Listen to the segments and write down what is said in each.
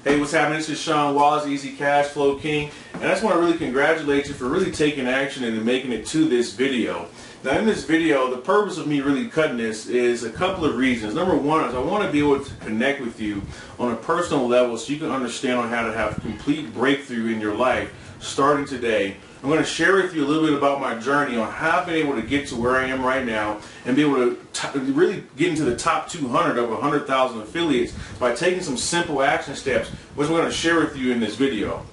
Hey, what's happening? This is Shawn Wallace, Easy Cash Flow King, and I just want to really congratulate you for really taking action and making it to this video. Now, in this video, the purpose of me really cutting this is a couple of reasons. Number one is I want to be able to connect with you on a personal level so you can understand on how to have complete breakthrough in your life starting today. I'm going to share with you a little bit about my journey on how I've been able to get to where I am right now and be able to really get into the top 200 of 100,000 affiliates by taking some simple action steps, which I'm going to share with you in this video.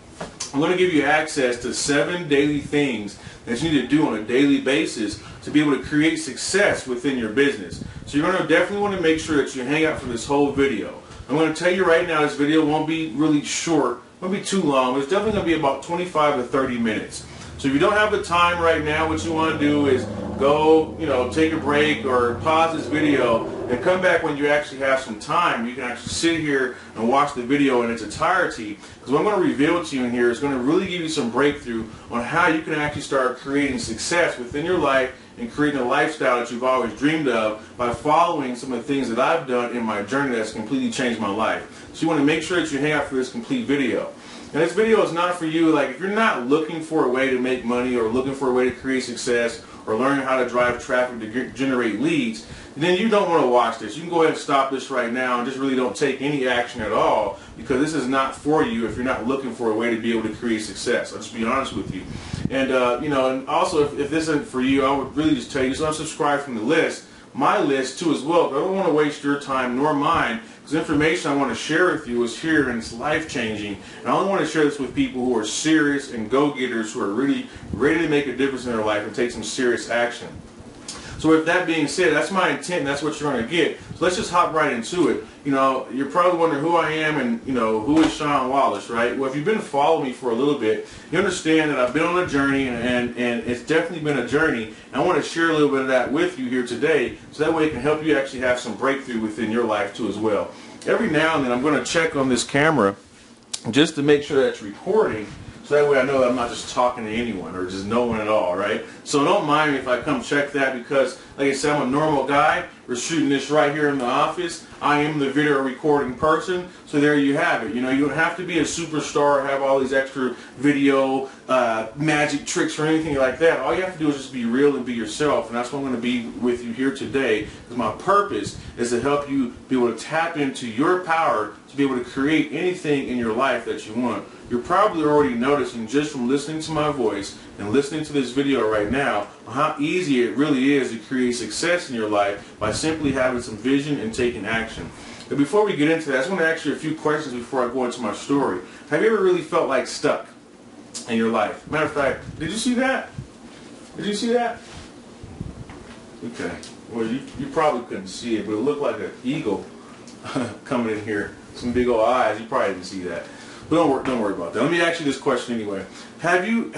I'm going to give you access to 7 daily things that you need to do on a daily basis to be able to create success within your business. So you're going to definitely want to make sure that you hang out for this whole video. I'm going to tell you right now, this video won't be really short, won't be too long, but it's definitely going to be about 25 to 30 minutes. So if you don't have the time right now, what you want to do is go, take a break or pause this video and come back when you actually have some time. You can actually sit here and watch the video in its entirety, because what I'm going to reveal to you in here is going to really give you some breakthrough on how you can actually start creating success within your life and creating a lifestyle that you've always dreamed of by following some of the things that I've done in my journey that's completely changed my life. So you want to make sure that you hang out for this complete video. And this video is not for you, like if you're not looking for a way to make money or looking for a way to create success or learning how to drive traffic to generate leads, then you don't want to watch this. You can go ahead and stop this right now and just really don't take any action at all, because this is not for you if you're not looking for a way to be able to create success. I'll just be honest with you. And, and also if this isn't for you, I would really just tell you, so unsubscribe from the list, my list too as well. I don't want to waste your time nor mine, because the information I want to share with you is here and it's life-changing. And I only want to share this with people who are serious and go-getters who are really ready to make a difference in their life and take some serious action. So with that being said, that's my intent and that's what you're going to get. So let's just hop right into it. You're probably wondering who I am and, who is Shawn Wallace, right? Well, if you've been following me for a little bit, you understand that I've been on a journey and it's definitely been a journey. And I want to share a little bit of that with you here today so that way it can help you actually have some breakthrough within your life too as well. Every now and then I'm going to check on this camera just to make sure that it's recording, so that way I know that I'm not just talking to anyone or just no one at all, right? So don't mind me if I come check that, because, like I said, I'm a normal guy. We're shooting this right here in the office. I am the video recording person, so there you have it. You don't have to be a superstar or have all these extra video magic tricks or anything like that. All you have to do is just be real and be yourself, and that's what I'm going to be with you here today, because my purpose is to help you be able to tap into your power to be able to create anything in your life that you want. You're probably already noticing just from listening to my voice and listening to this video right now how easy it really is to create success in your life by simply having some vision and taking action. But before we get into that, I just want to ask you a few questions before I go into my story. Have you ever really felt like stuck in your life? Matter of fact, did you see that? Did you see that? Okay. Well, you probably couldn't see it, but it looked like an eagle coming in here. Some big old eyes. You probably didn't see that. But don't worry about that. Let me ask you this question anyway. Have you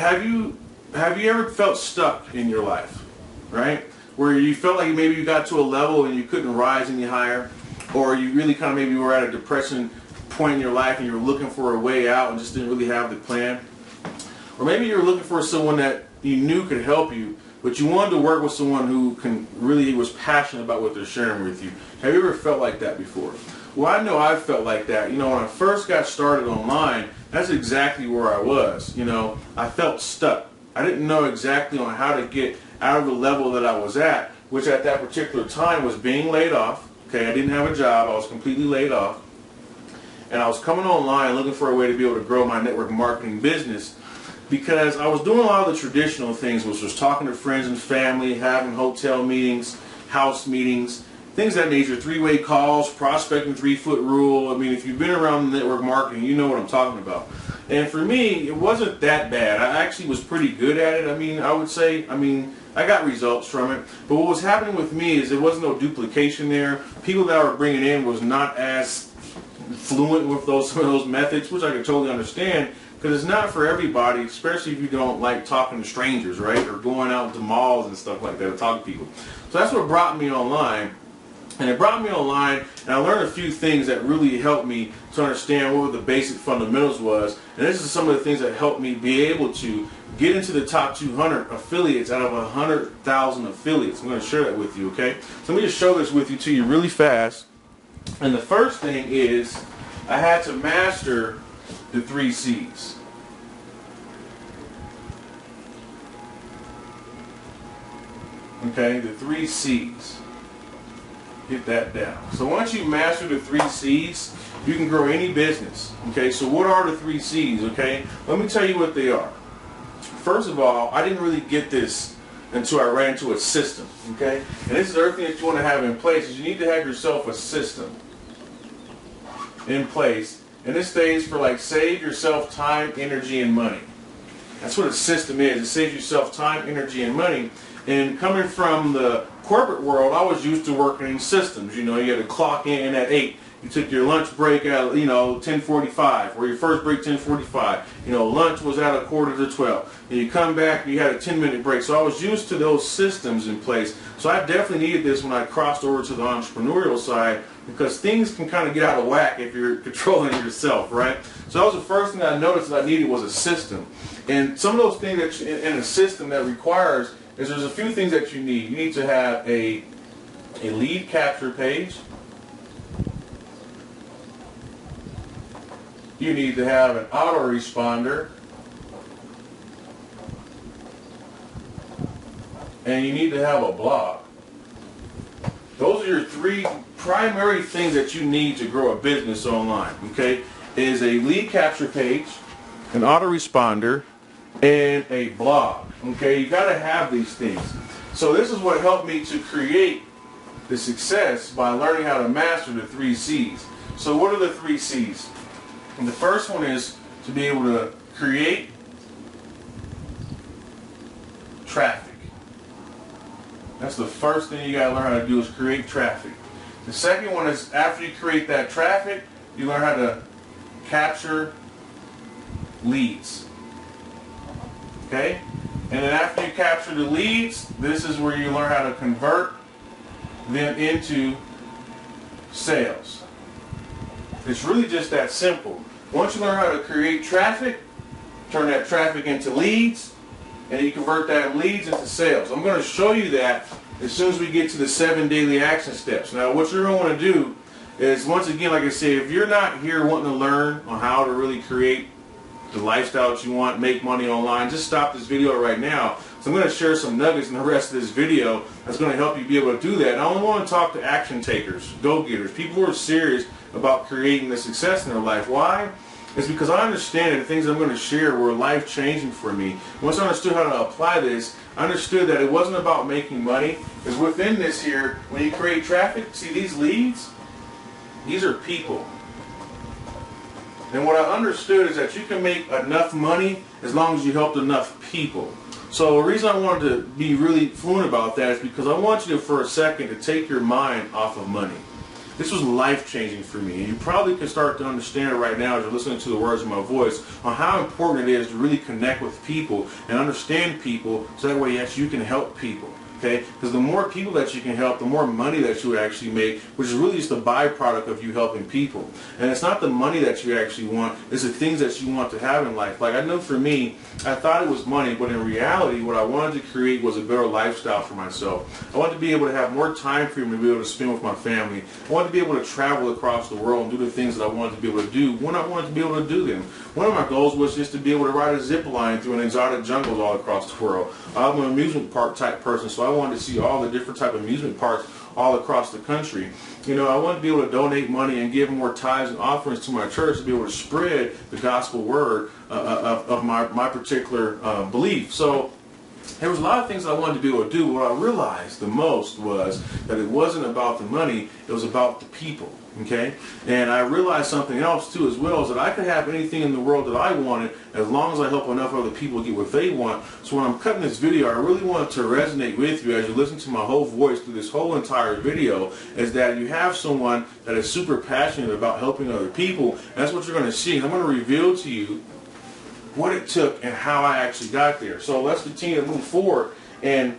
ever felt stuck in your life, right? Where you felt like maybe you got to a level and you couldn't rise any higher, or you really kind of maybe were at a depression point in your life and you were looking for a way out and just didn't really have the plan? Or maybe you were looking for someone that you knew could help you, but you wanted to work with someone who really was passionate about what they're sharing with you. Have you ever felt like that before? Well, I know I felt like that. When I first got started online, that's exactly where I was. I felt stuck. I didn't know exactly on how to get out of the level that I was at, which at that particular time was being laid off. Okay, I didn't have a job. I was completely laid off. And I was coming online looking for a way to be able to grow my network marketing business, because I was doing a lot of the traditional things, which was talking to friends and family, having hotel meetings, house meetings, things of that nature, 3-way calls, prospecting 3-foot rule. I mean, if you've been around network marketing, you know what I'm talking about. And for me, it wasn't that bad. I actually was pretty good at it. I would say, I got results from it. But what was happening with me is there was no duplication there. People that I were bringing in was not as fluent with some of those methods, which I could totally understand, because it's not for everybody, especially if you don't like talking to strangers, right? Or going out to malls and stuff like that to talk to people. So that's what brought me online. And it brought me online, and I learned a few things that really helped me to understand what the basic fundamentals was. And this is some of the things that helped me be able to get into the top 200 affiliates out of 100,000 affiliates. I'm going to share that with you, okay? So let me just show this with you to you really fast. And the first thing is I had to master the 3 C's. Okay, the 3 C's. Get that down. So once you master the 3 C's, you can grow any business. Okay, so what are the 3 C's? Okay, let me tell you what they are. First of all, I didn't really get this until I ran into a system. Okay, and this is everything that you want to have in place. Is you need to have yourself a system in place, and this stays for like save yourself time, energy, and money. That's what a system is. It saves yourself time, energy, and money. And coming from the corporate world, I was used to working in systems. You know, you had to clock in at 8. You took your lunch break at, 10:45, or your first break 10:45. You know, lunch was at 11:45. And you come back and you had a 10-minute break. So I was used to those systems in place. So I definitely needed this when I crossed over to the entrepreneurial side, because things can kind of get out of whack if you're controlling yourself, right? So that was the first thing I noticed that I needed was a system. And some of those things that in a system that requires is there's a few things that you need. You need to have a lead capture page. You need to have an autoresponder. And you need to have a blog. Those are your 3 primary things that you need to grow a business online, okay? Is a lead capture page, an autoresponder, and a blog. Okay, you got to have these things. So this is what helped me to create the success by learning how to master the 3 C's. So what are the 3 C's? And the first one is to be able to create traffic. That's the first thing you got to learn how to do, is create traffic. The second one is after you create that traffic, you learn how to capture leads. Okay? And then after you capture the leads, this is where you learn how to convert them into sales. It's really just that simple. Once you learn how to create traffic, turn that traffic into leads, and you convert that leads into sales. I'm going to show you that as soon as we get to the 7 daily action steps. Now, what you're going to want to do is, once again, like I say, if you're not here wanting to learn on how to really create the lifestyle that you want, make money online, just stop this video right now. So I'm going to share some nuggets in the rest of this video that's going to help you be able to do that. And I only want to talk to action takers, go-getters, people who are serious about creating the success in their life. Why? It's because I understand that the things I'm going to share were life-changing for me. Once I understood how to apply this, I understood that it wasn't about making money. It's within this here, when you create traffic, see these leads? These are people. And what I understood is that you can make enough money as long as you helped enough people. So the reason I wanted to be really fluent about that is because I want you to, for a second, to take your mind off of money. This was life-changing for me, and you probably can start to understand it right now as you're listening to the words of my voice on how important it is to really connect with people and understand people, so that way, yes, you can help people. Okay? Because the more people that you can help, the more money that you actually make, which is really just a byproduct of you helping people. And it's not the money that you actually want, it's the things that you want to have in life. Like, I know for me, I thought it was money, but in reality, what I wanted to create was a better lifestyle for myself. I wanted to be able to have more time freedom to be able to spend with my family. I wanted to be able to travel across the world and do the things that I wanted to be able to do when I wanted to be able to do them. One of my goals was just to be able to ride a zip line through an exotic jungles all across the world. I'm an amusement park type person, so I wanted to see all the different type of amusement parks all across the country. You know, I wanted to be able to donate money and give more tithes and offerings to my church to be able to spread the gospel word of my particular belief. So there was a lot of things I wanted to be able to do. What I realized the most was that it wasn't about the money, it was about the people. Okay? And I realized something else too as well, is that I could have anything in the world that I wanted as long as I help enough other people get what they want. So when I'm cutting this video, I really want it to resonate with you as you listen to my whole voice through this whole entire video, is that you have someone that is super passionate about helping other people. And that's what you're going to see. I'm going to reveal to you what it took and how I actually got there. So let's continue to move forward, and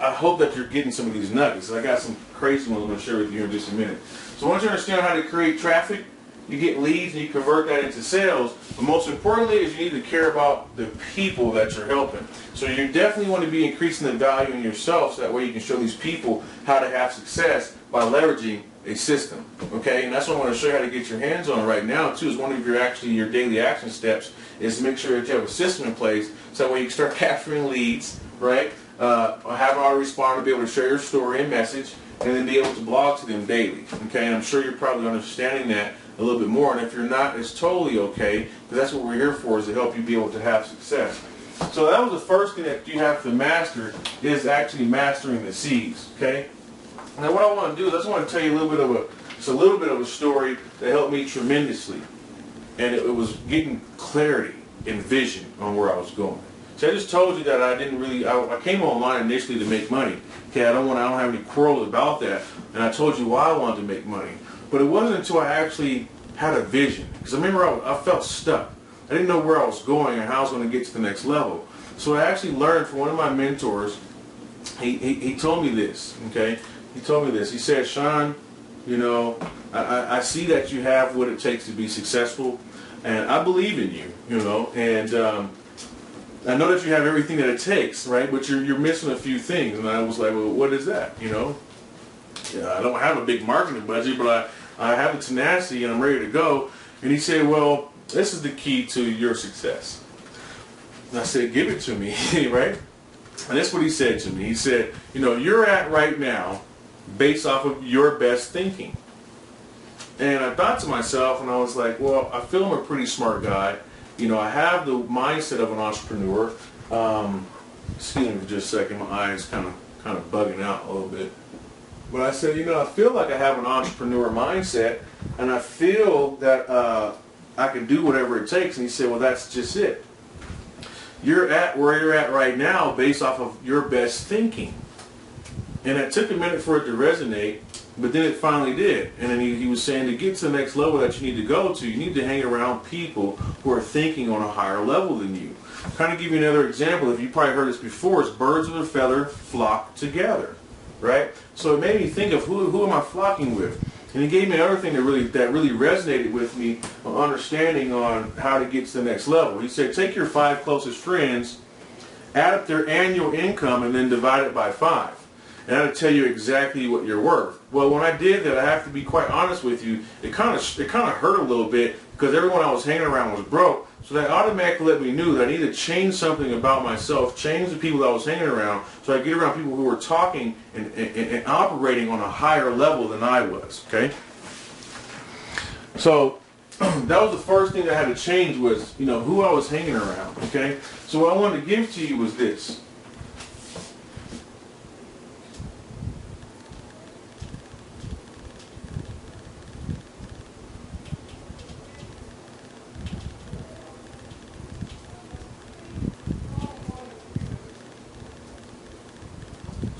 I hope that you're getting some of these nuggets. I got some crazy ones I'm going to share with you in just a minute. So once you understand how to create traffic, you get leads and you convert that into sales. But most importantly is you need to care about the people that you're helping. So you definitely want to be increasing the value in yourself, so that way you can show these people how to have success by leveraging a system, okay? And that's what I want to show you how to get your hands on right now too. Is one of your daily action steps is to make sure that you have a system in place so that when you can start capturing leads, right? Have an autoresponder, be able to share your story and message, and then be able to blog to them daily, okay? And I'm sure you're probably understanding that a little bit more, and if you're not, it's totally okay, because that's what we're here for, is to help you be able to have success. So that was the first thing that you have to master, is actually mastering the C's, okay? Now what I want to do is I just want to tell you a little bit of a story that helped me tremendously, and it was getting clarity and vision on where I was going. So I just told you that I came online initially to make money. Okay, I don't have any quarrels about that, and I told you why I wanted to make money. But it wasn't until I actually had a vision, because I remember I felt stuck. I didn't know where I was going and how I was going to get to the next level. So I actually learned from one of my mentors. He told me this. Okay, he told me this. He said, "Shawn, you know, I see that you have what it takes to be successful, and I believe in you. You know, and I know that you have everything that it takes, right? But you're missing a few things." And I was like, "Well, what is that? You know, yeah, I don't have a big marketing budget, but I have the tenacity and I'm ready to go." And he said, "Well, this is the key to your success." And I said, "Give it to me," right? And that's what he said to me. He said, "You know, you're at right now based off of your best thinking." And I thought to myself, and I was like, well, I feel I'm a pretty smart guy. You know, I have the mindset of an entrepreneur. Excuse me for just a second. My eyes kind of bugging out a little bit. But I said, you know, I feel like I have an entrepreneur mindset, and I feel that I can do whatever it takes. And he said, well, that's just it. You're at where you're at right now based off of your best thinking. And it took a minute for it to resonate, but then it finally did. And then he was saying, to get to the next level that you need to go to, you need to hang around people who are thinking on a higher level than you. Kind of give you another example. If you probably heard this before, it's birds of a feather flock together, right? So it made me think of who am I flocking with? And he gave me another thing that really resonated with me on understanding on how to get to the next level. He said, take your 5 closest friends, add up their annual income, and then divide it by 5. And that'll tell you exactly what you're worth. Well, when I did that, I have to be quite honest with you, it kind of hurt a little bit, because everyone I was hanging around was broke. So that automatically let me know that I need to change something about myself, change the people that I was hanging around, so I get around people who were talking and operating on a higher level than I was. Okay. So that was the first thing that I had to change, was, you know, who I was hanging around. Okay. So what I wanted to give to you was this.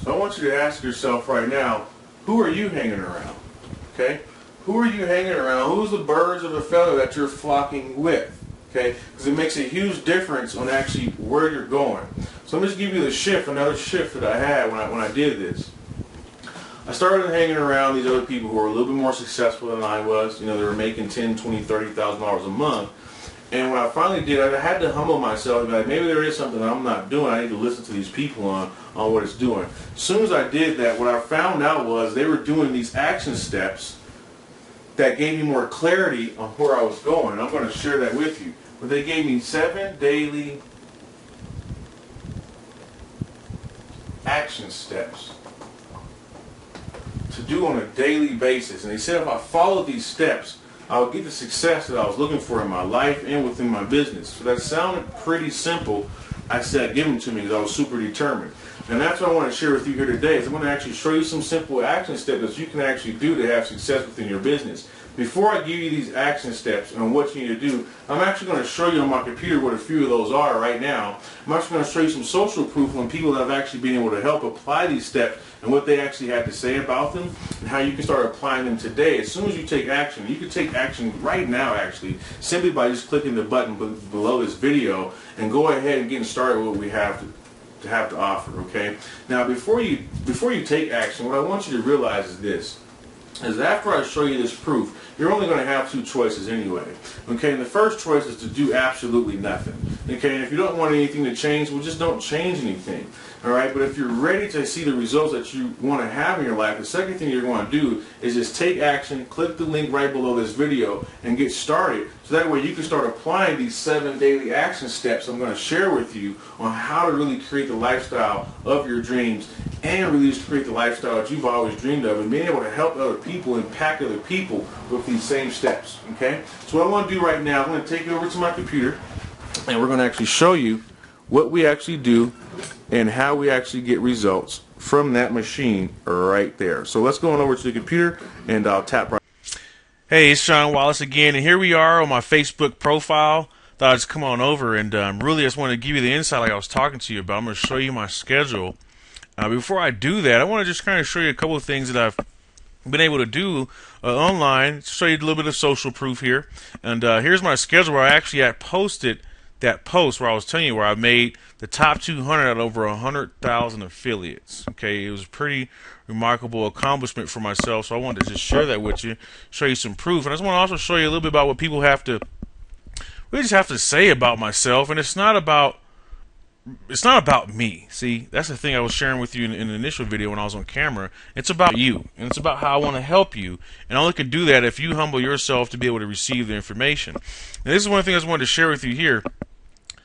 So I want you to ask yourself right now, who are you hanging around? Okay? Who are you hanging around? Who's the birds of a feather that you're flocking with? Okay? Because it makes a huge difference on actually where you're going. So let me just give you another shift that I had when I did this. I started hanging around these other people who were a little bit more successful than I was. You know, they were making $10,000, $20,000, $30,000 a month. And what I finally did, I had to humble myself and be like, maybe there is something that I'm not doing. I need to listen to these people on what it's doing. As soon as I did that, what I found out was they were doing these action steps that gave me more clarity on where I was going. I'm going to share that with you. But they gave me 7 daily action steps to do on a daily basis. And they said if I followed these steps, I would get the success that I was looking for in my life and within my business. So that sounded pretty simple. I said, give them to me, because I was super determined. And that's what I want to share with you here today, is I'm going to actually show you some simple action steps that you can actually do to have success within your business. Before I give you these action steps on what you need to do, I'm actually going to show you on my computer what a few of those are right now. I'm actually going to show you some social proof on people that have actually been able to help apply these steps and what they actually had to say about them, and how you can start applying them today. As soon as you take action, you can take action right now actually, simply by just clicking the button below this video and go ahead and getting started with what we have to offer. Okay. Now before you take action, what I want you to realize is this. Is after I show you this proof, you're only going to have 2 choices anyway. Okay, and the first choice is to do absolutely nothing. Okay, and if you don't want anything to change, well, just don't change anything. All right, but if you're ready to see the results that you want to have in your life, the second thing you're going to do is just take action, click the link right below this video, and get started. So that way you can start applying these 7 daily action steps I'm going to share with you on how to really create the lifestyle of your dreams and really just create the lifestyle that you've always dreamed of, and being able to help other people, impact other people with these same steps. Okay? So what I want to do right now, I'm going to take you over to my computer, and we're going to actually show you what we actually do and how we actually get results from that machine right there. So let's go on over to the computer, and I'll tap right. Hey, it's Shawn Wallace again, and here we are on my Facebook profile. Thought I'd just come on over and really just wanted to give you the insight like I was talking to you about. I'm going to show you my schedule. Before I do that, I want to just kind of show you a couple of things that I've been able to do online, show you a little bit of social proof here. And here's my schedule where I actually posted that post where I was telling you where I made the top 200 out of over 100,000 affiliates. Okay, it was a pretty remarkable accomplishment for myself, so I wanted to just share that with you, show you some proof. And I just want to also show you a little bit about what people have to say about myself. And it's not about me. See, that's the thing I was sharing with you in the initial video when I was on camera. It's about you, and it's about how I want to help you. And I only can do that if you humble yourself to be able to receive the information. And this is one thing I just wanted to share with you here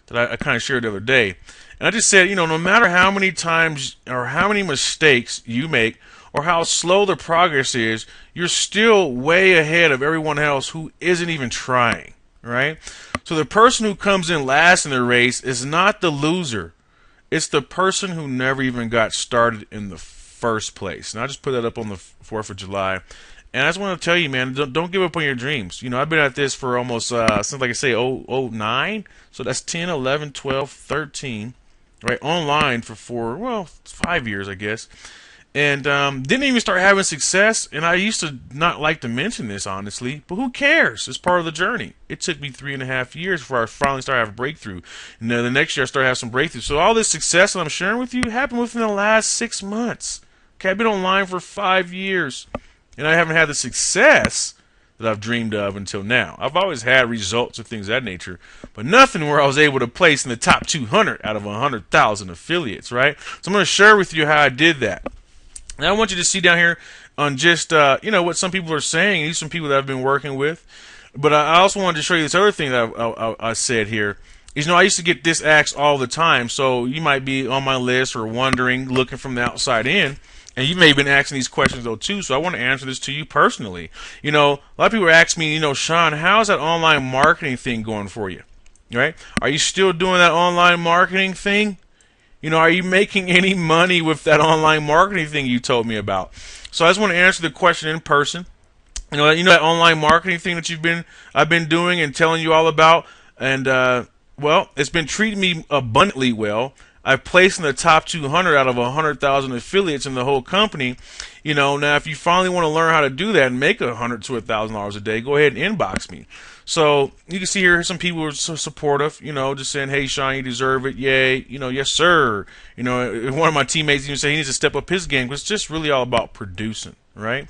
that I kind of shared the other day. And I just said, you know, no matter how many times or how many mistakes you make or how slow the progress is, you're still way ahead of everyone else who isn't even trying, right? So the person who comes in last in the race is not the loser. It's the person who never even got started in the first place. And I just put that up on the 4th of July. And I just want to tell you, man, don't give up on your dreams. You know, I've been at this for almost, since, like I say, 09. So that's 10, 11, 12, 13, right? Online for 5 years, I guess. And didn't even start having success. And I used to not like to mention this, honestly, but who cares? It's part of the journey. It took me 3.5 years before I finally started having a breakthrough. And then the next year I started having some breakthroughs. So all this success that I'm sharing with you happened within the last 6 months. Okay, I've been online for 5 years, and I haven't had the success that I've dreamed of until now. I've always had results and things of that nature, but nothing where I was able to place in the top 200 out of 100,000 affiliates, right? So I'm going to share with you how I did that. Now I want you to see down here on just, you know, what some people are saying. These are some people that I've been working with. But I also wanted to show you this other thing that I said here. Is, you know, I used to get this asked all the time. So you might be on my list or wondering, looking from the outside in. And you may have been asking these questions, though, too. So I want to answer this to you personally. You know, a lot of people ask me, you know, Shawn, how's that online marketing thing going for you? Right? Are you still doing that online marketing thing? You know, are you making any money with that online marketing thing you told me about? So I just want to answer the question in person. You know that online marketing thing that I've been doing and telling you all about, and well, it's been treating me abundantly well. I've placed in the top 200 out of 100,000 affiliates in the whole company. You know, now if you finally want to learn how to do that and make $100 to $1,000 a day, go ahead and inbox me. So you can see here some people are so supportive, you know, just saying, hey, Shawn, you deserve it. Yay. You know, yes, sir. You know, one of my teammates even said he needs to step up his game because it's just really all about producing, right?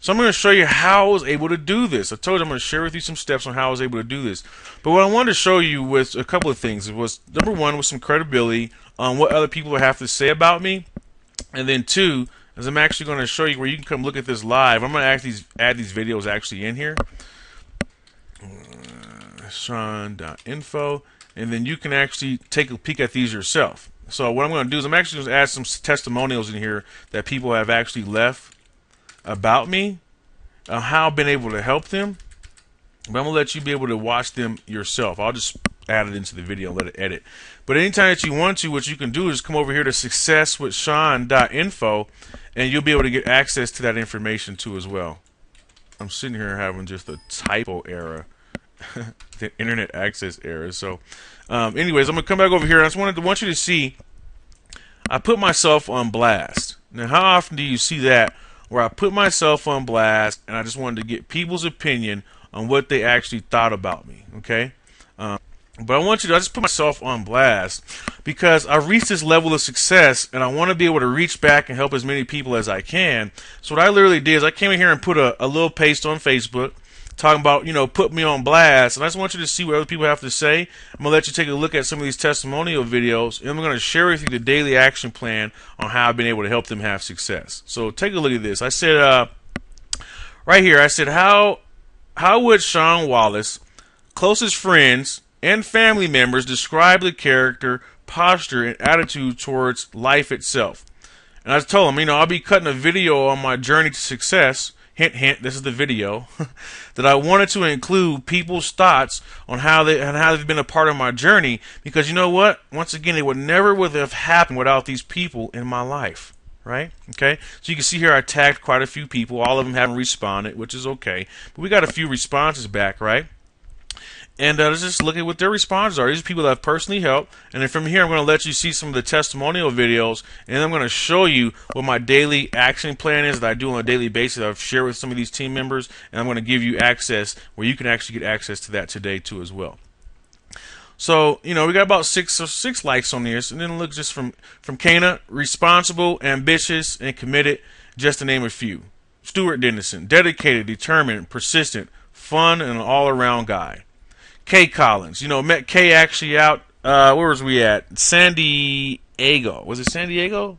So I'm going to show you how I was able to do this. I told you I'm going to share with you some steps on how I was able to do this. But what I wanted to show you was a couple of things. It was, number one, was some credibility on what other people have to say about me. And then two, as I'm actually going to show you where you can come look at this live. I'm going to add these videos actually in here. Shawn.info, and then you can actually take a peek at these yourself. So what I'm going to do is I'm actually going to add some testimonials in here that people have actually left about me, how I've been able to help them. But I'm going to let you be able to watch them yourself. I'll just add it into the video and let it edit. But anytime that you want to, what you can do is come over here to successwithshawn.info, and you'll be able to get access to that information too as well. I'm sitting here having just a typo error. The internet access error. So anyways, I'm gonna come back over here. I just want you to see I put myself on blast. Now how often do you see that where I put myself on blast and I just wanted to get people's opinion on what they actually thought about me? Okay, but I just put myself on blast because I reached this level of success and I want to be able to reach back and help as many people as I can. So what I literally did is I came in here and put a little post on Facebook talking about, put me on blast. And I just want you to see what other people have to say. I'm going to let you take a look at some of these testimonial videos, and I'm going to share with you the daily action plan on how I've been able to help them have success. So take a look at this. I said, right here, I said, how would Shawn Wallace, closest friends and family members, describe the character, posture, and attitude towards life itself? And I told him, I'll be cutting a video on my journey to success. Hint, hint, this is the video that I wanted to include people's thoughts on how they've been a part of my journey, because you know what? Once again, it would never have happened without these people in my life, right? Okay, so you can see here I tagged quite a few people. All of them haven't responded, which is okay, but we got a few responses back, right? And let's just look at what their responses are. These are people that I've personally helped. And then from here, I'm going to let you see some of the testimonial videos. And then I'm going to show you what my daily action plan is that I do on a daily basis. I've shared with some of these team members. And I'm going to give you access where you can actually get access to that today too as well. So, we got about six likes on this. And then look, just from Kana, responsible, ambitious, and committed, just to name a few. Stuart Dennison, dedicated, determined, persistent, fun, and an all-around guy. Kay Collins, met Kay actually out, where was we at? San Diego. Was it San Diego?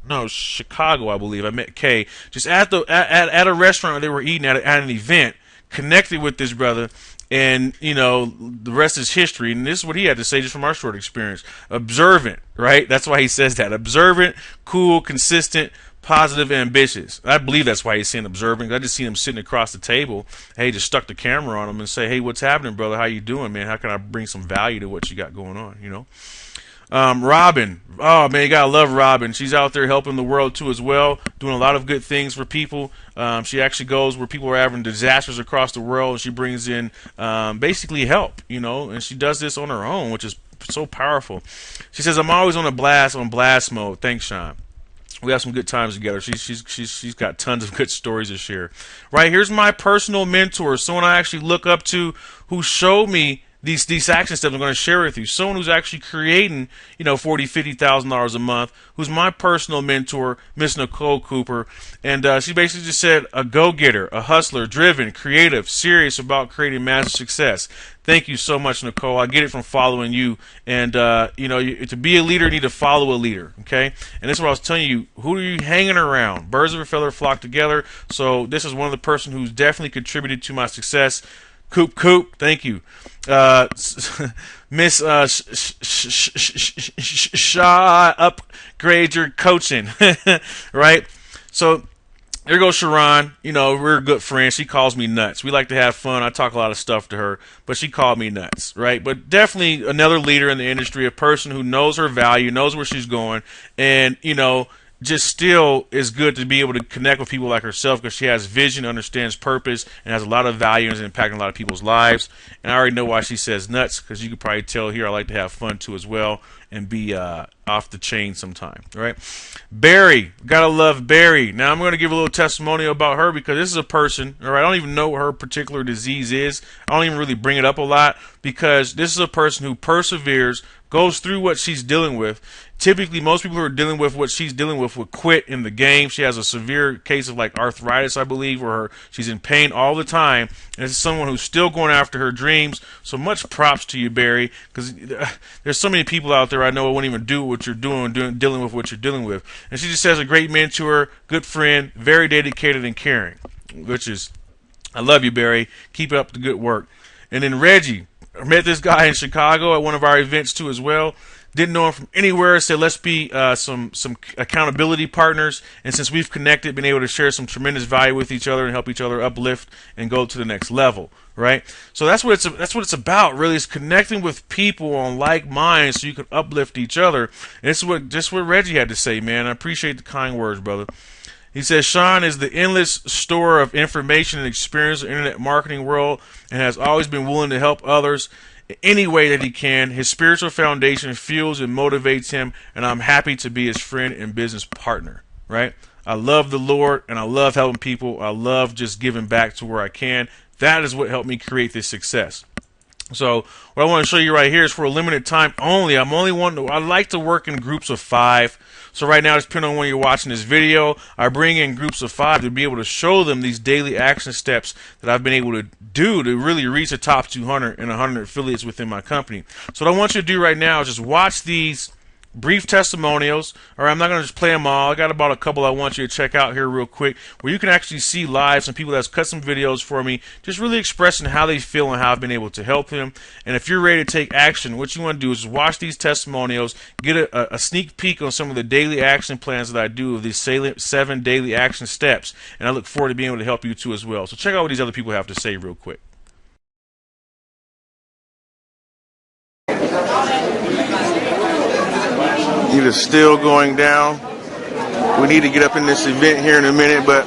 No, Chicago, I believe. I met Kay just at a restaurant where they were eating at an event, connected with this brother, and, the rest is history. And this is what he had to say just from our short experience. Observant, right? That's why he says that. Observant, cool, consistent, positive, ambitious. I believe that's why he's saying observant. I just seen him sitting across the table. Hey, just stuck the camera on him and say, hey, what's happening, brother? How you doing, man? How can I bring some value to what you got going on, Robin. Oh, man, you got to love Robin. She's out there helping the world, too, as well, doing a lot of good things for people. She actually goes where people are having disasters across the world, and she brings in basically help, and she does this on her own, which is so powerful. She says, I'm always on blast mode. Thanks, Shawn. We have some good times together. She's got tons of good stories to share. Right, here's my personal mentor, someone I actually look up to, who showed me these action steps I'm going to share with you. Someone who's actually creating, $40,000, $50,000 a month, who's my personal mentor, Miss Nicole Cooper. And she basically just said, a go-getter, a hustler, driven, creative, serious about creating massive success. Thank you so much, Nicole. I get it from following you. And, to be a leader, you need to follow a leader, okay? And this is what I was telling you. Who are you hanging around? Birds of a feather flock together. So this is one of the person who's definitely contributed to my success. Coop, thank you. Miss Shaw, upgrade your coaching, right? So there goes Sharon. We're good friends. She calls me nuts. We like to have fun. I talk a lot of stuff to her, but she called me nuts, right? But definitely another leader in the industry, a person who knows her value, knows where she's going, and, just still is good to be able to connect with people like herself, because she has vision, understands purpose, and has a lot of value and is impacting a lot of people's lives. And I already know why she says nuts, because you can probably tell here I like to have fun too as well and be off the chain sometime. Right? Barry, gotta love Barry. Now I'm going to give a little testimonial about her, because this is a person, all right, I don't even know what her particular disease is. I don't even really bring it up a lot, because this is a person who perseveres, goes through what she's dealing with. Typically, most people who are dealing with what she's dealing with would quit in the game. She has a severe case of arthritis, I believe, where she's in pain all the time. And it's someone who's still going after her dreams. So much props to you, Barry, because there's so many people out there I know won't even do what you're doing, dealing with what you're dealing with. And she just has a great mentor, good friend, very dedicated and caring, which is, I love you, Barry. Keep up the good work. And then Reggie, I met this guy in Chicago at one of our events too as well. Didn't know him from anywhere. Said let's be some accountability partners. And since we've connected, been able to share some tremendous value with each other and help each other uplift and go to the next level. Right. So that's what it's about. Really, is connecting with people on like minds so you can uplift each other. And this is what Reggie had to say, man. I appreciate the kind words, brother. He says, Shawn is the endless store of information and experience in the internet marketing world, and has always been willing to help others in any way that he can. His spiritual foundation fuels and motivates him, and I'm happy to be his friend and business partner. Right? I love the Lord, and I love helping people. I love just giving back to where I can. That is what helped me create this success. So what I want to show you right here is for a limited time only. I like to work in groups of 5. So right now, depending on when you're watching this video, I bring in groups of 5 to be able to show them these daily action steps that I've been able to do to really reach the top 200 and 100 affiliates within my company. So what I want you to do right now is just watch these brief testimonials. All right, I'm not going to just play them all. I got about a couple I want you to check out here real quick, where you can actually see live some people that's cut some videos for me, just really expressing how they feel and how I've been able to help them. And if you're ready to take action, what you want to do is watch these testimonials, get a sneak peek on some of the daily action plans that I do of these 7 daily action steps. And I look forward to being able to help you too as well. So check out what these other people have to say real quick. It is still going down. We need to get up in this event here in a minute, but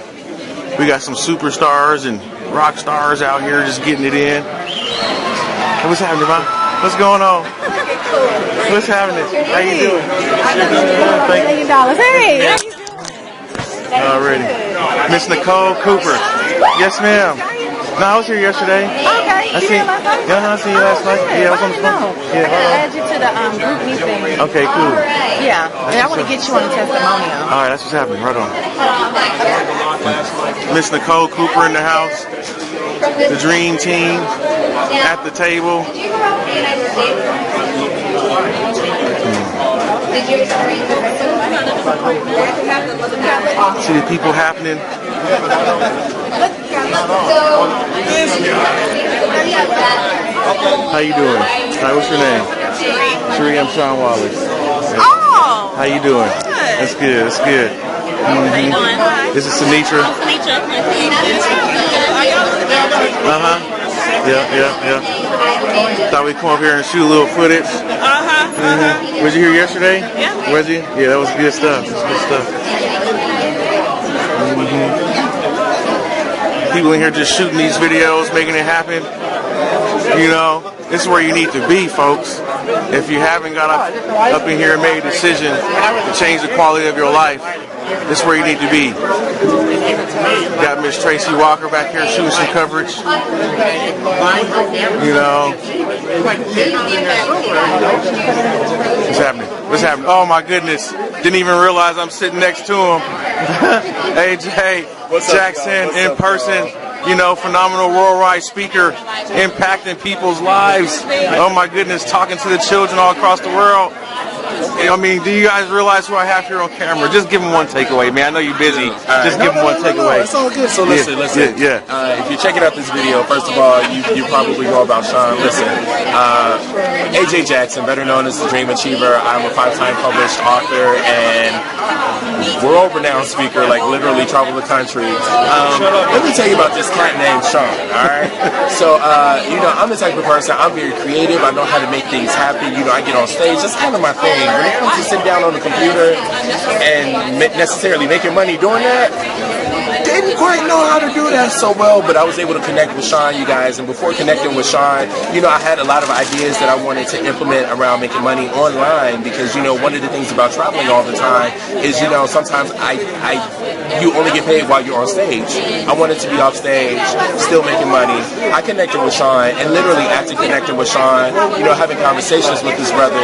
we got some superstars and rock stars out here just getting it in. Hey, what's happening, Mom? What's going on? What's happening? How you doing? $1 million. Hey! Already. Miss Nicole Cooper. Yes, ma'am. No, I was here yesterday. Okay. I seen you last night. Yeah, I was on the phone. I gotta add you to the group meeting. Okay, cool. Yeah, and I want to get you on a testimonial. All right, that's what's happening. Right on. Miss Nicole Cooper in the house. The dream team at the table. See the people happening. How you doing? Hi, what's your name? Sheree. I'm Shawn Wallace. Oh! How you doing? Good. That's good. That's good. How you doing? This is Sinitra. Yeah. Thought we'd come up here and shoot a little footage. Was you here yesterday? Yeah. Was you? Yeah, that was good stuff. That's good stuff. People in here just shooting these videos, making it happen. You know, this is where you need to be, folks. If you haven't got up in here and made a decision to change the quality of your life, this is where you need to be. Got Miss Tracy Walker back here shooting some coverage. You know. What's happening? What's happening? Oh my goodness. Didn't even realize I'm sitting next to him. AJ Jackson in person. You know, phenomenal worldwide speaker, impacting people's lives. Oh my goodness, talking to the children all across the world. I mean, do you guys realize who I have here on camera? Just give them one takeaway, man. I know you're busy. Just give them one takeaway. It's all good. So listen. Yeah. If you're checking out this video, first of all, you probably know about Shawn. Listen, AJ Jackson, better known as the Dream Achiever. I'm a 5-time published author and world-renowned speaker, like literally travel the country. Let me tell you about this cat named Shawn, alright? So, you know, I'm the type of person, I'm very creative, I know how to make things happen, you know, I get on stage, that's kind of my thing. When it comes to sitting down on the computer and necessarily making money doing that, didn't quite know how to do that so well, but I was able to connect with Shawn, you guys, and before connecting with Shawn, you know, I had a lot of ideas that I wanted to implement around making money online, because, you know, one of the things about traveling all the time is, you know, sometimes you only get paid while you're on stage. I wanted to be off stage, still making money. I connected with Shawn, and literally after connecting with Shawn, you know, having conversations with his brother,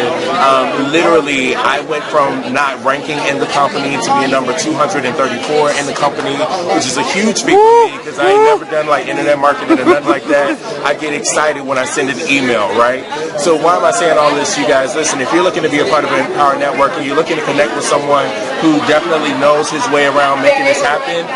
literally I went from not ranking in the company to being number 234 in the company, which is a huge feat for me, because I ain't never done like internet marketing or nothing like that. I get excited when I send an email, right? So why am I saying all this, you guys? Listen, if you're looking to be a part of Empower Network and you're looking to connect with someone who definitely knows his way around making this happen,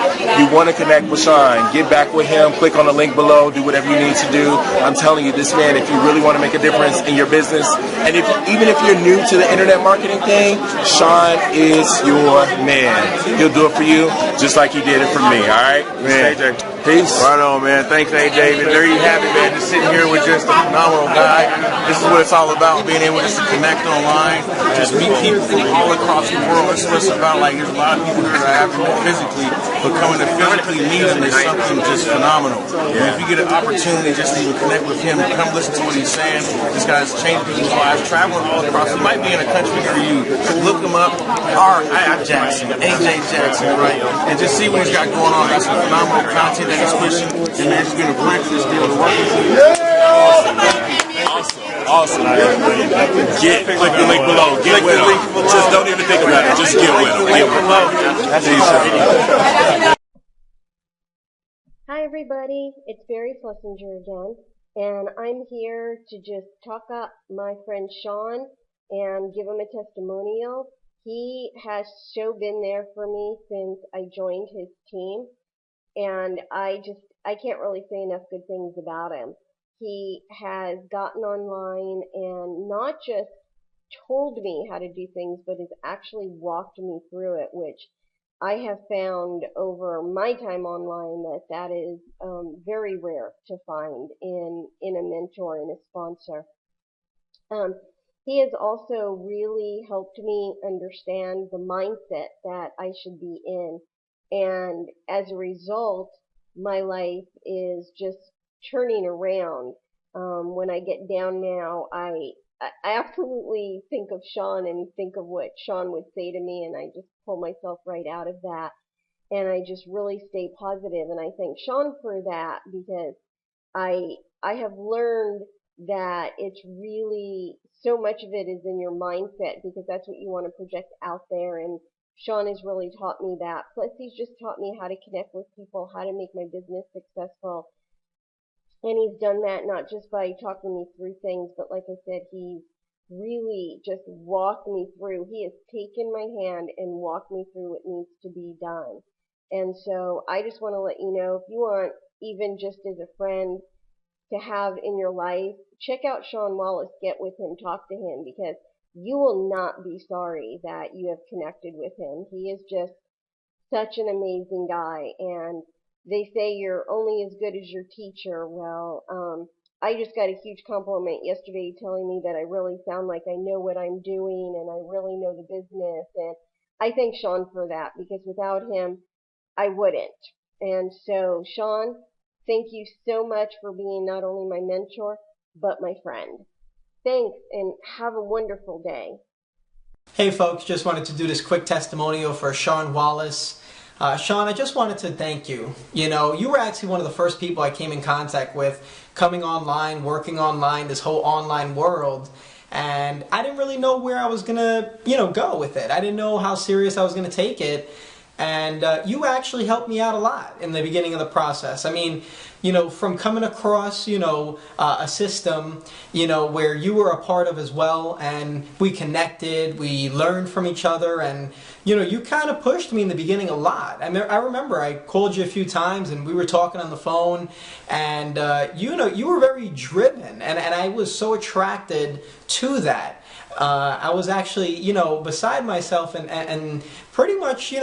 you want to connect with Shawn. Get back with him, click on the link below, do whatever you need to do. I'm telling you, this man, if you really want to make a difference in your business, and even if you're new to the internet marketing thing, Shawn is your man. He'll do it for you just like he did it for me, all right? Man. AJ, peace. Right on, man. Thanks, AJ. There you have it, man. Just sitting here with just a phenomenal guy. This is what it's all about, being able just to connect online, just meet people from all across the world. This is what it's about. Like, there's a lot of people here that I haven't met physically, but coming to physically meet them is something just phenomenal. And if you get an opportunity just to even connect with him, come listen to what he's saying. This guy's changed people's lives, traveling all across. He might be in a country near you. Look him up. R.I. Jackson, AJ Jackson, right? And just see what he's got going on. Got some phenomenal content that he's pushing, and they're just going to bring this deal to work with you. Awesome. Click the link below. Get with them. Just don't even think about it. Just get with them. Get with them. Hi everybody, it's Barry Flessinger again, and I'm here to just talk up my friend Shawn and give him a testimonial. He has so been there for me since I joined his team, and I can't really say enough good things about him. He has gotten online and not just told me how to do things, but has actually walked me through it, which I have found over my time online that is very rare to find in a mentor and a sponsor. He has also really helped me understand the mindset that I should be in, and as a result, my life is just turning around. When I get down now, I absolutely think of Shawn and think of what Shawn would say to me, and I just pull myself right out of that, and I just really stay positive. And I thank Shawn for that, because I have learned that it's really, so much of it is in your mindset, because that's what you want to project out there, and Shawn has really taught me that. Plus, he's just taught me how to connect with people, how to make my business successful. And he's done that not just by talking me through things, but like I said, he's really just walked me through. He has taken my hand and walked me through what needs to be done. And so I just want to let you know, if you want, even just as a friend, to have in your life, check out Shawn Wallace, get with him, talk to him, because you will not be sorry that you have connected with him. He is just such an amazing guy, and they say you're only as good as your teacher. Well, I just got a huge compliment yesterday telling me that I really sound like I know what I'm doing and I really know the business. And I thank Shawn for that, because without him, I wouldn't. And so, Shawn, thank you so much for being not only my mentor, but my friend. Thanks, and have a wonderful day. Hey folks, just wanted to do this quick testimonial for Shawn Wallace. Shawn, I just wanted to thank you. You know, you were actually one of the first people I came in contact with coming online, working online, this whole online world. And I didn't really know where I was going to, go with it. I didn't know how serious I was going to take it. And you actually helped me out a lot in the beginning of the process. I mean, from coming across, a system, where you were a part of as well, and we connected, we learned from each other, and, you kind of pushed me in the beginning a lot. I remember I called you a few times, and we were talking on the phone, and, you were very driven, and I was so attracted to that. I was actually, beside myself and pretty much,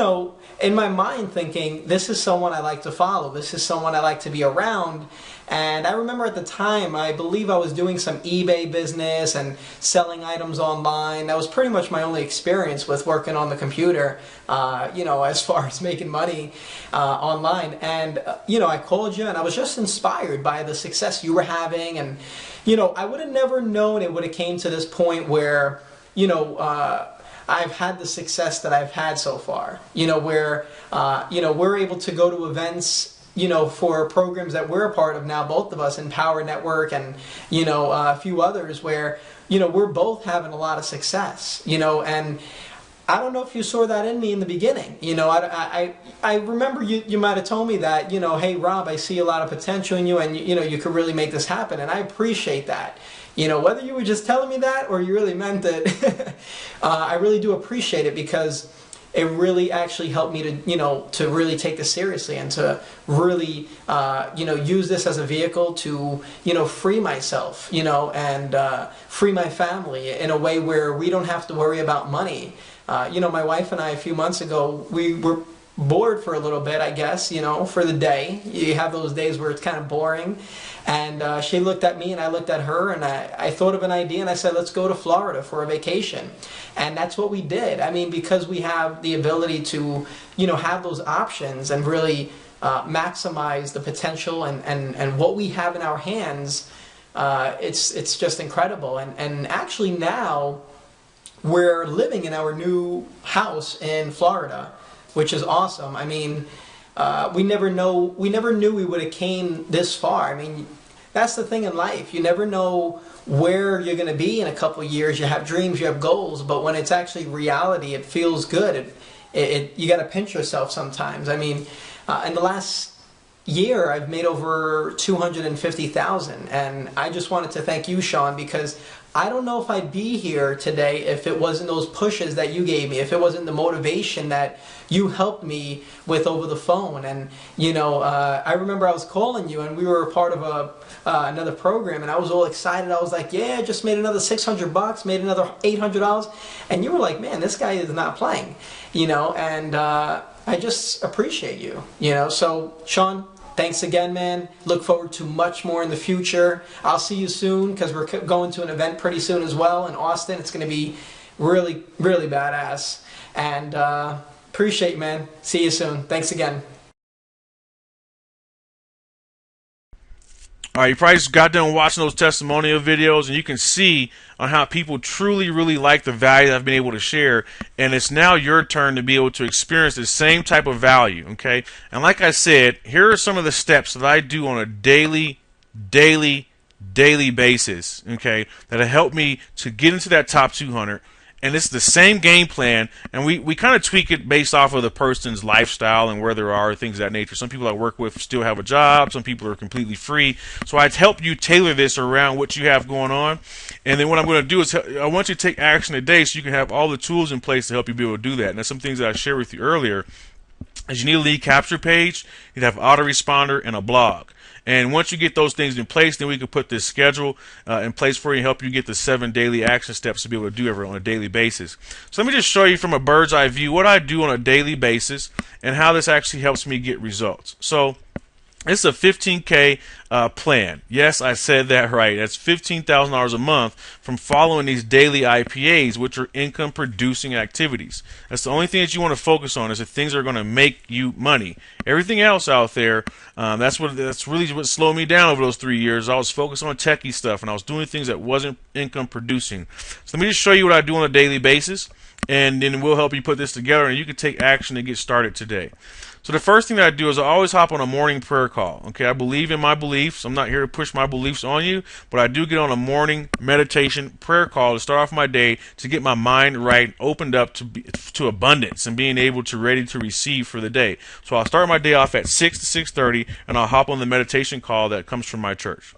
in my mind thinking, this is someone I like to follow. This is someone I like to be around. And I remember at the time, I believe I was doing some eBay business and selling items online. That was pretty much my only experience with working on the computer, as far as making money online. And, I called you and I was just inspired by the success you were having. And, I would have never known it would have came to this point where, I've had the success that I've had so far, where, we're able to go to events, for programs that we're a part of now, both of us, in Power Network and, a few others where, we're both having a lot of success, and I don't know if you saw that in me in the beginning. I remember you might have told me that, hey, Rob, I see a lot of potential in you and, you could really make this happen. And I appreciate that. Whether you were just telling me that or you really meant it, I really do appreciate it, because it really actually helped me to, to really take this seriously and to really, use this as a vehicle to, free myself, and free my family in a way where we don't have to worry about money. My wife and I, a few months ago, we were bored for a little bit, I guess, for the day. You have those days where it's kind of boring. And she looked at me and I looked at her, and I thought of an idea and I said, let's go to Florida for a vacation. And that's what we did. I mean, because we have the ability to, have those options and really maximize the potential and what we have in our hands, it's just incredible. And actually now we're living in our new house in Florida, which is awesome. I mean, we never knew we would have came this far. I mean, that's the thing in life. You never know where you're going to be in a couple of years. You have dreams, you have goals, but when it's actually reality, it feels good. You got to pinch yourself sometimes. I mean, in the last year, I've made over $250,000, and I just wanted to thank you, Shawn, because I don't know if I'd be here today if it wasn't those pushes that you gave me, if it wasn't the motivation that you helped me with over the phone. And you know, I remember I was calling you, and we were a part of another program, and I was all excited. I was like, yeah, I just made another $600, made another $800, and you were like, man, this guy is not playing, you know. And I just appreciate you, you know. So Shawn, thanks again, man. Look forward to much more in the future. I'll see you soon, because we're going to an event pretty soon as well in Austin. It's going to be really, really badass. And appreciate you, man. See you soon. Thanks again. All right, you probably just got done watching those testimonial videos, and you can see on how people truly, really like the value that I've been able to share, and it's now your turn to be able to experience the same type of value, okay? And like I said, here are some of the steps that I do on a daily basis, okay, that have helped me to get into that top 200. And it's the same game plan, and we kind of tweak it based off of the person's lifestyle and where they are, things of that nature. Some people I work with still have a job. Some people are completely free. So I help you tailor this around what you have going on. And then what I'm going to do is I want you to take action today so you can have all the tools in place to help you be able to do that. And that's some things that I shared with you earlier. Is you need a lead capture page, you have an autoresponder, and a blog. And once you get those things in place, then we can put this schedule in place for you and help you get the 7 daily action steps to be able to do it on a daily basis. So let me just show you from a bird's eye view what I do on a daily basis and how this actually helps me get results. So it's a 15K plan. Yes, I said that right. That's $15,000 a month from following these daily IPAs, which are income producing activities. That's the only thing that you want to focus on, is the things that are going to make you money. Everything else out there, that's really what slowed me down over those 3 years. I was focused on techie stuff, and I was doing things that wasn't income producing. So let me just show you what I do on a daily basis, and then we'll help you put this together, and you can take action to get started today. So the first thing that I do is I always hop on a morning prayer call. Okay, I believe in my beliefs. I'm not here to push my beliefs on you, but I do get on a morning meditation prayer call to start off my day to get my mind right, opened up to abundance and being able to ready to receive for the day. So I'll start my day off at 6 to 6:30, and I'll hop on the meditation call that comes from my church.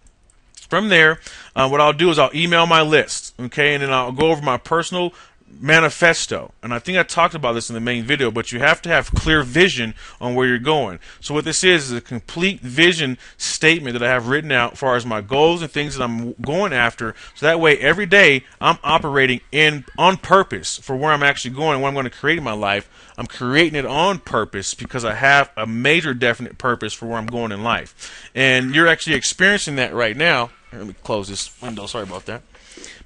From there, what I'll do is I'll email my list, okay, and then I'll go over my personal manifesto. And I think I talked about this in the main video, but you have to have clear vision on where you're going. So what this is a complete vision statement that I have written out as far as my goals and things that I'm going after. So that way every day I'm operating on purpose for where I'm actually going and what I'm going to create in my life. I'm creating it on purpose because I have a major definite purpose for where I'm going in life. And you're actually experiencing that right now. Here, let me close this window. Sorry about that.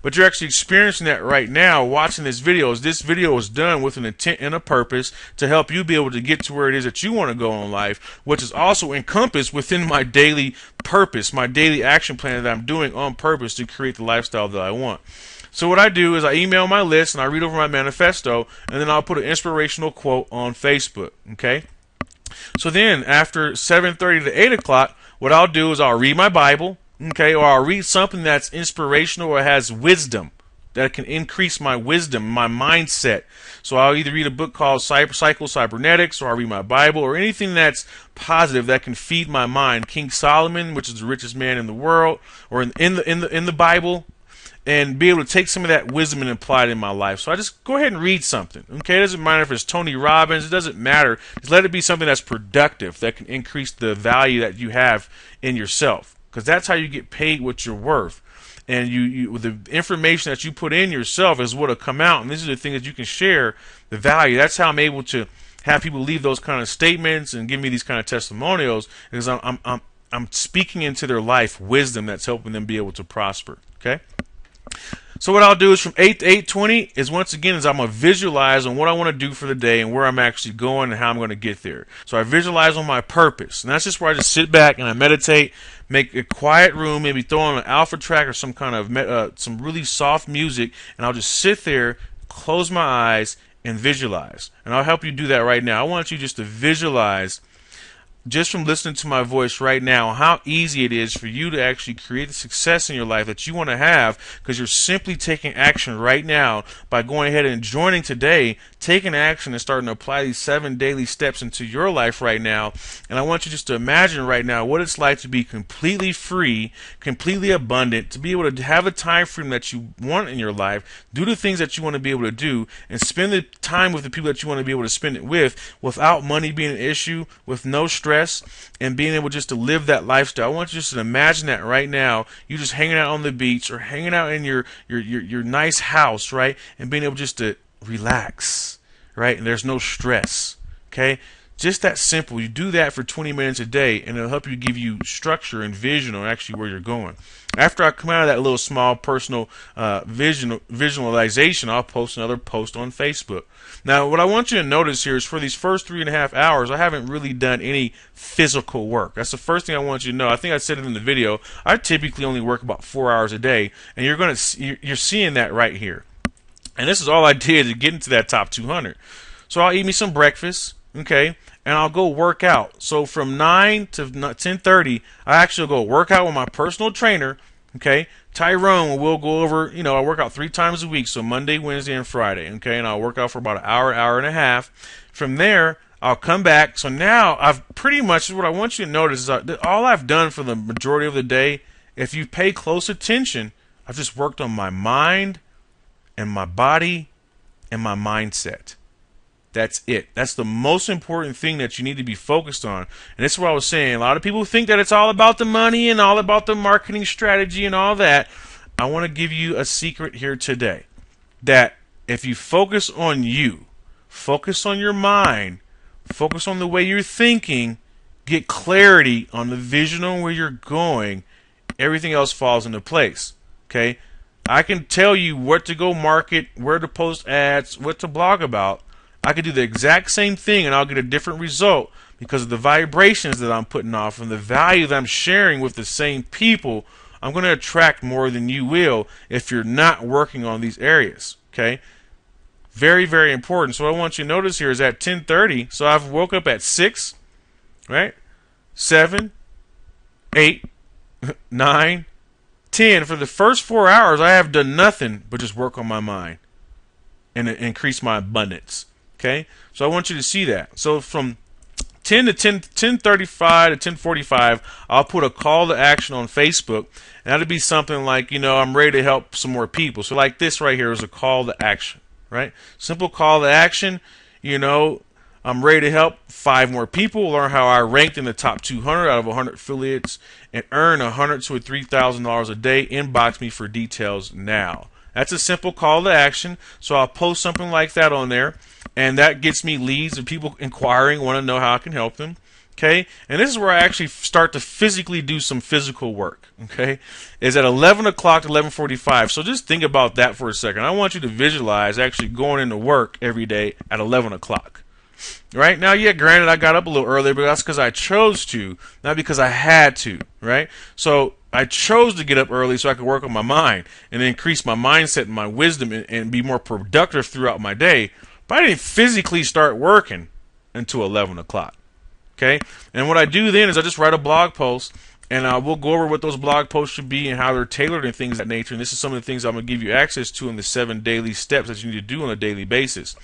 But you're actually experiencing that right now watching this video. This video is done with an intent and a purpose to help you be able to get to where it is that you want to go in life, which is also encompassed within my daily purpose, my daily action plan that I'm doing on purpose to create the lifestyle that I want. So what I do is I email my list and I read over my manifesto, and then I'll put an inspirational quote on Facebook. Okay. So then after 7:30 to 8 o'clock, what I'll do is I'll read my Bible. Okay, or I'll read something that's inspirational or has wisdom that can increase my wisdom, my mindset. So I'll either read a book called Psycho-Cybernetics, or I'll read my Bible, or anything that's positive that can feed my mind. King Solomon, which is the richest man in the world, or in the Bible, and be able to take some of that wisdom and apply it in my life. So I just go ahead and read something. Okay, it doesn't matter if it's Tony Robbins. It doesn't matter. Just let it be something that's productive that can increase the value that you have in yourself. Because that's how you get paid what you're worth. And the information that you put in yourself is what will come out. And these are the things that you can share, the value. That's how I'm able to have people leave those kind of statements and give me these kind of testimonials, because I'm speaking into their life wisdom that's helping them be able to prosper. Okay? So what I'll do is from 8 to 8:20 is, once again, is I'm going to visualize on what I want to do for the day and where I'm actually going and how I'm going to get there. So I visualize on my purpose. And that's just where I just sit back and I meditate, make a quiet room, maybe throw on an alpha track or some kind of some really soft music, and I'll just sit there, close my eyes, and visualize. And I'll help you do that right now. I want you just to visualize just from listening to my voice right now, how easy it is for you to actually create the success in your life that you want to have, because you're simply taking action right now by going ahead and joining today, taking action and starting to apply these 7 daily steps into your life right now. And I want you just to imagine right now what it's like to be completely free, completely abundant, to be able to have a time frame that you want in your life, do the things that you want to be able to do, and spend the time with the people that you want to be able to spend it with without money being an issue, with no stress, and being able just to live that lifestyle. I want you just to imagine that right now. You just hanging out on the beach or hanging out in your nice house, right? And being able just to relax, right? And there's no stress, okay? Just that simple. You do that for 20 minutes a day, and it'll help you give you structure and vision on actually where you're going. After I come out of that little small personal visualization, I'll post another post on Facebook. Now, what I want you to notice here is for these first 3.5 hours, I haven't really done any physical work. That's the first thing I want you to know. I think I said it in the video. I typically only work about 4 hours a day, and you're seeing that right here. And this is all I did to get into that top 200. So I'll eat me some breakfast, okay, and I'll go work out. So from 9 to 10:30, I actually go work out with my personal trainer, okay. Tyrone will go over, I work out 3 times a week, so Monday, Wednesday, and Friday, okay, and I'll work out for about an hour, hour and a half. From there, I'll come back. So now I've pretty much, what I want you to notice is all I've done for the majority of the day, if you pay close attention, I've just worked on my mind and my body and my mindset. That's it. That's the most important thing that you need to be focused on. And this is what I was saying. A lot of people think that it's all about the money and all about the marketing strategy and all that. I want to give you a secret here today. That if you focus on you, focus on your mind, focus on the way you're thinking, get clarity on the vision on where you're going, everything else falls into place. Okay? I can tell you what to go market, where to post ads, what to blog about. I could do the exact same thing and I'll get a different result because of the vibrations that I'm putting off and the value that I'm sharing with the same people. I'm going to attract more than you will if you're not working on these areas. Okay? Very, very important. So what I want you to notice here is at 10:30, so I've woke up at 6, right? 7, 8, 9, 10. For the first 4 hours, I have done nothing but just work on my mind and increase my abundance. Okay, so I want you to see that. So from 10 to 10:35 to 10:45, I'll put a call to action on Facebook, and that'll be something like, I'm ready to help some more people. So like this right here is a call to action, right? Simple call to action. I'm ready to help 5 more people learn how I ranked in the top 200 out of 100 affiliates and earn $100 to $3,000 a day. Inbox me for details now. That's a simple call to action. So I'll post something like that on there. And that gets me leads and people inquiring, want to know how I can help them. Okay? And this is where I actually start to physically do some physical work. Okay? Is at 11 o'clock to 11:45. So just think about that for a second. I want you to visualize actually going into work every day at 11 o'clock. Right? Now, yeah, granted, I got up a little earlier, but that's because I chose to, not because I had to. Right? So I chose to get up early so I could work on my mind and increase my mindset and my wisdom and be more productive throughout my day. But I didn't physically start working until 11 o'clock. Okay? And what I do then is I just write a blog post, and we'll go over what those blog posts should be and how they're tailored and things of that nature. And this is some of the things I'm going to give you access to in the 7 daily steps that you need to do on a daily basis.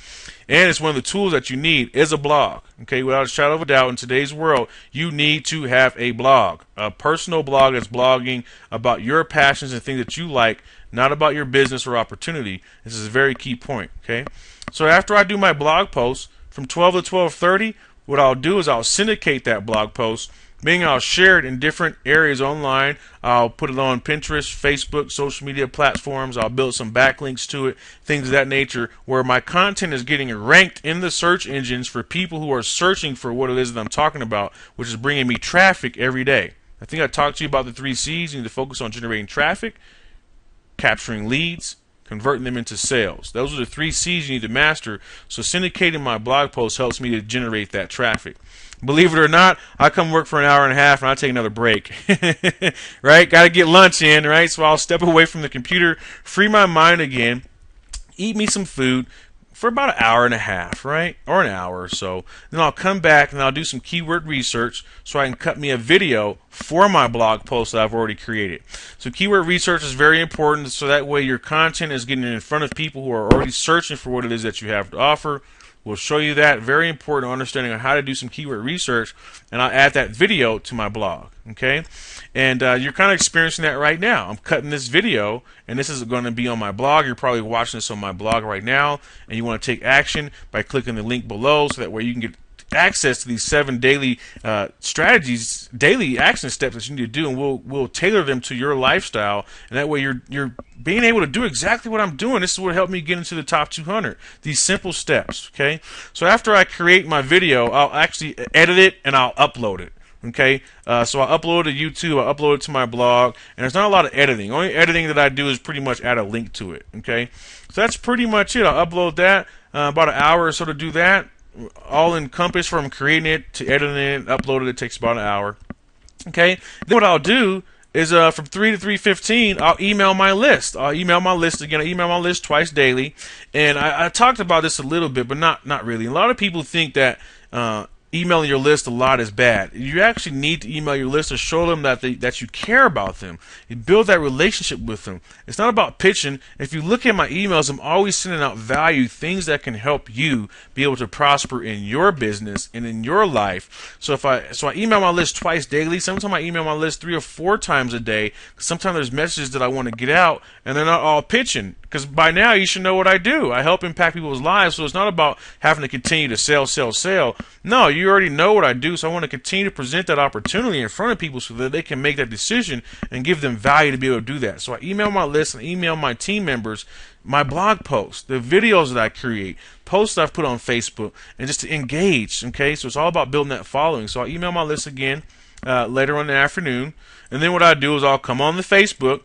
And it's one of the tools that you need is a blog. Okay? Without a shadow of a doubt, in today's world, you need to have a blog. A personal blog that's blogging about your passions and things that you like, not about your business or opportunity. This is a very key point. Okay? So after I do my blog post from 12 to 12:30, what I'll do is I'll syndicate that blog post, meaning I'll share it in different areas online. I'll put it on Pinterest, Facebook, social media platforms. I'll build some backlinks to it, things of that nature, where my content is getting ranked in the search engines for people who are searching for what it is that I'm talking about, which is bringing me traffic every day. I think I talked to you about the 3 C's. You need to focus on generating traffic, capturing leads, converting them into sales. Those are the 3 C's you need to master. So syndicating my blog post helps me to generate that traffic. Believe it or not, I come work for an hour and a half and I take another break. Right? Got to get lunch in, right? So I'll step away from the computer, free my mind again, eat me some food, for about an hour and a half, right? Or an hour or so. Then I'll come back and I'll do some keyword research so I can cut me a video for my blog post that I've already created. So keyword research is very important, so that way your content is getting in front of people who are already searching for what it is that you have to offer. We'll show you that. Very important understanding on how to do some keyword research, and I'll add that video to my blog. Okay, and you're kind of experiencing that right now. I'm cutting this video, and this is going to be on my blog. You're probably watching this on my blog right now, and you want to take action by clicking the link below, so that way you can get access to these 7 daily strategies, daily action steps that you need to do, and we'll tailor them to your lifestyle, and that way you're being able to do exactly what I'm doing. This is what helped me get into the top 200. These simple steps. Okay, so after I create my video, I'll actually edit it and I'll upload it. Okay, so I'll upload it to YouTube, I'll upload it to my blog, and there's not a lot of editing. Only editing that I do is pretty much add a link to it. Okay, so that's pretty much it. I'll upload that, about an hour or so to do that. All encompassed from creating it to editing it, uploading it takes about an hour. Okay, then what I'll do is from 3 to 3:15, I'll email my list. I'll email my list again. I email my list twice daily, and I talked about this a little bit, but not really. A lot of people think that emailing your list a lot is bad. You actually need to email your list to show them that you care about them. You build that relationship with them. It's not about pitching. If you look at my emails, I'm always sending out value, things that can help you be able to prosper in your business and in your life. So I email my list twice daily. Sometimes I email my list 3 or 4 times a day. Sometimes there's messages that I want to get out, and they're not all pitching. Because by now you should know what I do. I help impact people's lives, so it's not about having to continue to sell. No, you already know what I do, so I want to continue to present that opportunity in front of people so that they can make that decision and give them value to be able to do that. So I email my list and email my team members my blog posts, the videos that I create, posts that I've put on Facebook, and just to engage. Okay, so it's all about building that following. So I email my list again later on in the afternoon, and then what I do is I'll come on the Facebook.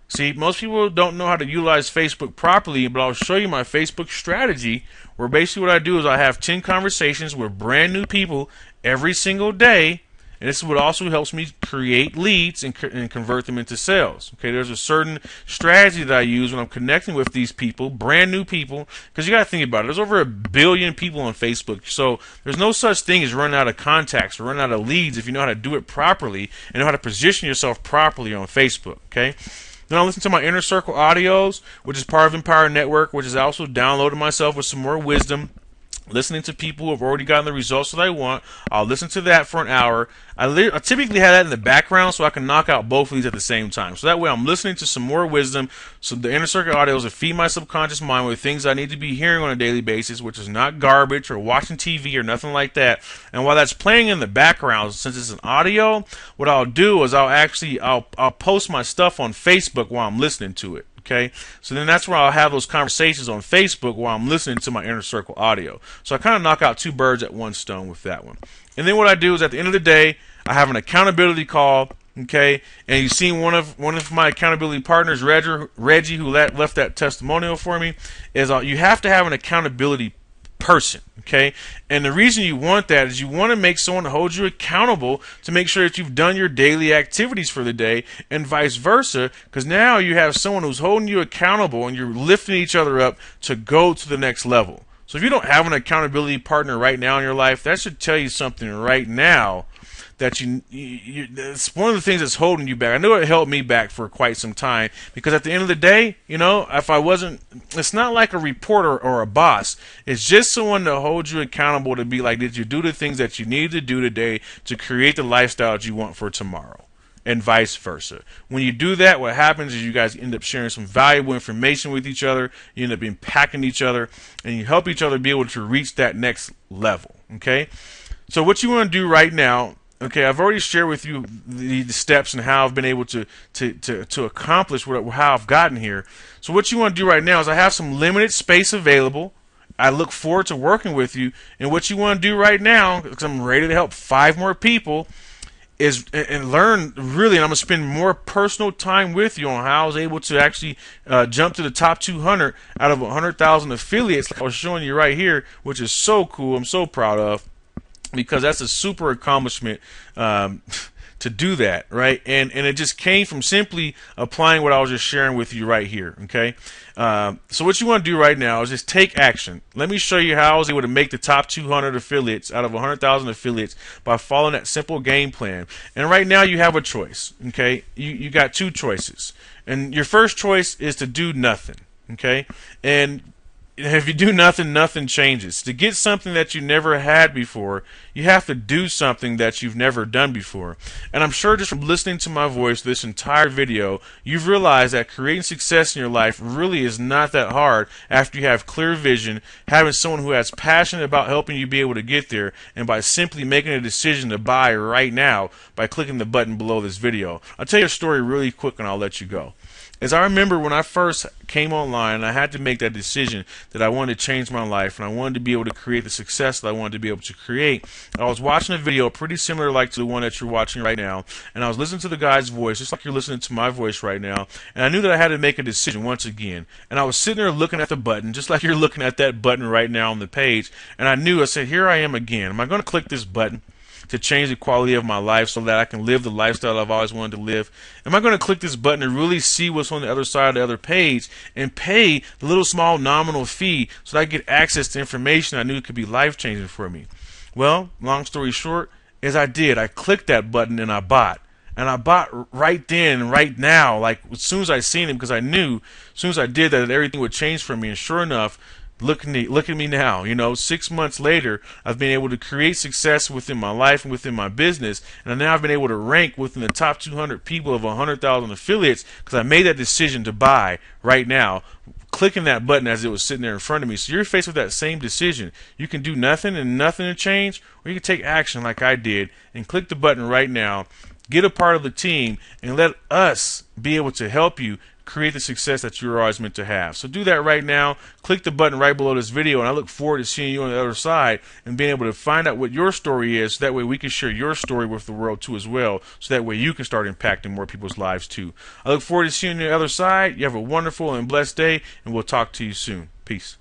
See, most people don't know how to utilize Facebook properly, but I'll show you my Facebook strategy, where basically what I do is I have 10 conversations with brand new people every single day, and this is what also helps me create leads and convert them into sales. Okay, there's a certain strategy that I use when I'm connecting with these people, brand new people, because you got to think about it. There's over 1 billion people on Facebook, so there's no such thing as running out of contacts or running out of leads if you know how to do it properly and know how to position yourself properly on Facebook. Okay. Then I'll listen to my Inner Circle audios, which is part of Empower Network, which is also downloading myself with some more wisdom, listening to people who have already gotten the results that I want. I'll listen to that for an hour. I typically have that in the background so I can knock out both of these at the same time. So that way I'm listening to some more wisdom. So the Inner Circle audios will feed my subconscious mind with things I need to be hearing on a daily basis, which is not garbage or watching TV or nothing like that. And while that's playing in the background, since it's an audio, what I'll do is I'll post my stuff on Facebook while I'm listening to it. Okay, so then that's where I'll have those conversations on Facebook while I'm listening to my Inner Circle audio. So I kind of knock out 2 birds at one stone with that one. And then what I do is at the end of the day, I have an accountability call. Okay, and you've seen one of my accountability partners, Reggie, who left that testimonial for me, is you have to have an accountability person. Okay, and the reason you want that is you want to make someone hold you accountable to make sure that you've done your daily activities for the day, and vice versa, because now you have someone who's holding you accountable and you're lifting each other up to go to the next level. So if you don't have an accountability partner right now in your life, that should tell you something right now, that it's one of the things that's holding you back. I know it held me back for quite some time, because at the end of the day, if I wasn't, it's not like a reporter or a boss. It's just someone to hold you accountable, to be like, did you do the things that you need to do today to create the lifestyle that you want for tomorrow? And vice versa. When you do that, what happens is you guys end up sharing some valuable information with each other. You end up impacting each other, and you help each other be able to reach that next level. Okay? So what you want to do right now, okay, I've already shared with you the steps and how I've been able to accomplish how I've gotten here. So what you want to do right now is I have some limited space available. I look forward to working with you. And what you want to do right now, because I'm ready to help 5 more people, is and learn really, and I'm going to spend more personal time with you on how I was able to actually jump to the top 200 out of 100,000 affiliates, like I was showing you right here, which is so cool. I'm so proud of, because that's a super accomplishment to do that, right? And it just came from simply applying what I was just sharing with you right here, okay? So what you want to do right now is just take action. Let me show you how I was able to make the top 200 affiliates out of 100,000 affiliates by following that simple game plan. And right now you have a choice, okay? You got two choices. And your first choice is to do nothing, okay? And if you do nothing, nothing changes. To get something that you never had before, you have to do something that you've never done before. And I'm sure just from listening to my voice this entire video, you've realized that creating success in your life really is not that hard after you have clear vision, having someone who has passion about helping you be able to get there, and by simply making a decision to buy right now by clicking the button below this video. I'll tell you a story really quick and I'll let you go. As I remember when I first came online, I had to make that decision that I wanted to change my life and I wanted to be able to create the success that I wanted to be able to create. I was watching a video pretty similar like to the one that you're watching right now, and I was listening to the guy's voice just like you're listening to my voice right now, and I knew that I had to make a decision once again. And I was sitting there looking at the button just like you're looking at that button right now on the page, and I said, here I am again. Am I going to click this button to change the quality of my life so that I can live the lifestyle I've always wanted to live? Am I going to click this button and really see what's on the other side of the other page and pay the little small nominal fee so that I get access to information I knew could be life-changing for me? Well, long story short, as I did, I clicked that button and I bought. And I bought right then and right now, like as soon as I seen it, because I knew as soon as I did that everything would change for me. And sure enough, look at me now. 6 months later, I've been able to create success within my life and within my business, and now I've been able to rank within the top 200 people of 100,000 affiliates because I made that decision to buy right now, clicking that button as it was sitting there in front of me. So you're faced with that same decision. You can do nothing and nothing to change, or you can take action like I did and click the button right now, get a part of the team, and let us be able to help you create the success that you're always meant to have. So do that right now. Click the button right below this video, and I look forward to seeing you on the other side and being able to find out what your story is, so that way we can share your story with the world too as well, so that way you can start impacting more people's lives too. I look forward to seeing you on the other side. You have a wonderful and blessed day, and we'll talk to you soon. Peace.